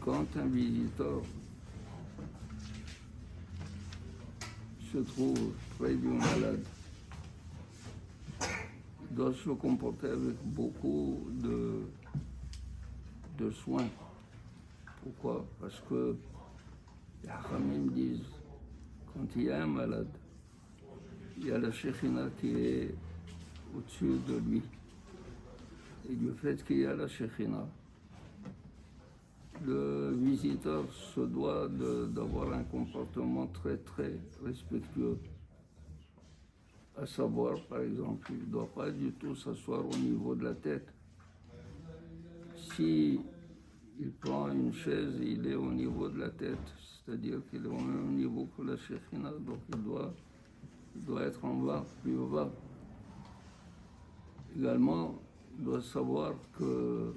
quand un visiteur se trouve près du malade, il doit se comporter avec beaucoup de soins. Pourquoi? Parce que les Hachamim disent, quand il y a un malade, il y a la Shekhina qui est au-dessus de lui. Et du fait qu'il y a la Shekhina, le visiteur se doit d'avoir un comportement très très respectueux. À savoir, par exemple, il ne doit pas du tout s'asseoir au niveau de la tête. Si il prend une chaise, il est au niveau de la tête, c'est-à-dire qu'il est au même niveau que la Shekhina, donc il doit être en bas, plus bas. Également, il doit savoir que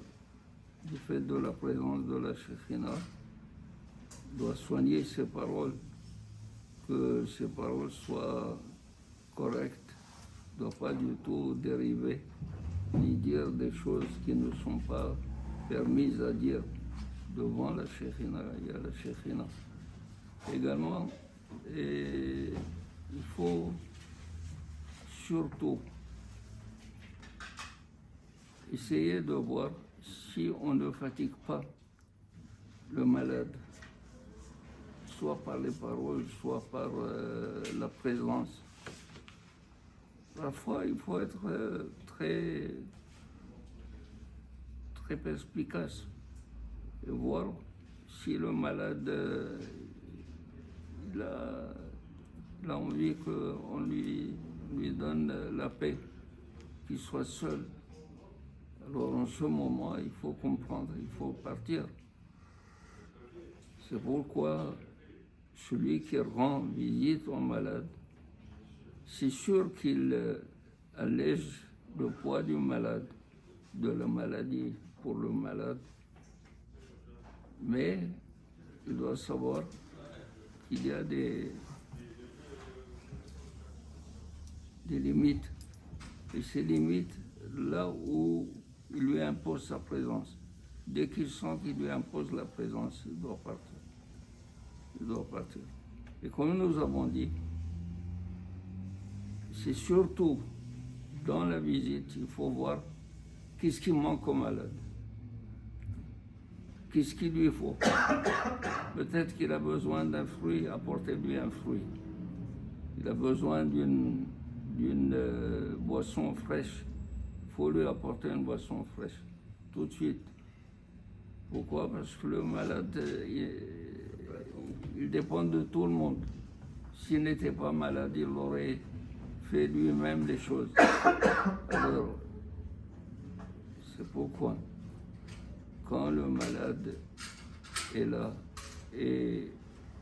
du fait de la présence de la Shekhina, il doit soigner ses paroles, que ses paroles soient correctes, il ne doit pas du tout dériver, ni dire des choses qui ne sont pas permises à dire devant la Shekhina. Il y a la Shekhina. Également, et il faut surtout essayer de voir si on ne fatigue pas le malade, soit par les paroles, soit par la présence. Parfois, il faut être très, très perspicace et voir si le malade il a envie qu'on lui donne la paix, qu'il soit seul. Alors en ce moment, il faut comprendre, il faut partir. C'est pourquoi celui qui rend visite au malade, c'est sûr qu'il allège le poids du malade, de la maladie pour le malade. Mais il doit savoir qu'il y a des limites. Et ces limites, là où il lui impose sa présence. Dès qu'il sent qu'il lui impose la présence, il doit partir. Il doit partir. Et comme nous avons dit, c'est surtout dans la visite, il faut voir qu'est-ce qui manque au malade. Qu'est-ce qu'il lui faut? Peut-être qu'il a besoin d'un fruit, apportez-lui un fruit. Il a besoin d'une boisson fraîche. Il faut lui apporter une boisson fraîche, tout de suite. Pourquoi? Parce que le malade, il dépend de tout le monde. S'il n'était pas malade, il aurait fait lui-même les choses. Alors, c'est pourquoi, quand le malade est là et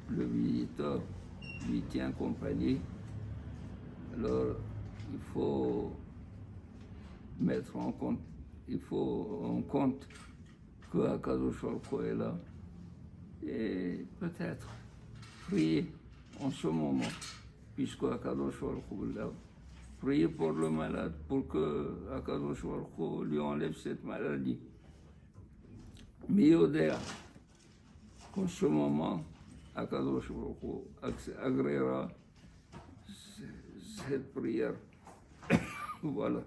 le visiteur lui tient compagnie, alors il faut mettre en compte, que Akadosh Baruch Hu est là et peut-être prier en ce moment, puisque Akadosh Baruch Hu est là, prier pour le malade pour que Akadosh Baruch Hu lui enlève cette maladie. Mais Yodéa, qu'en ce moment, Akadosh Baruch Hu agréera cette prière. Voilà.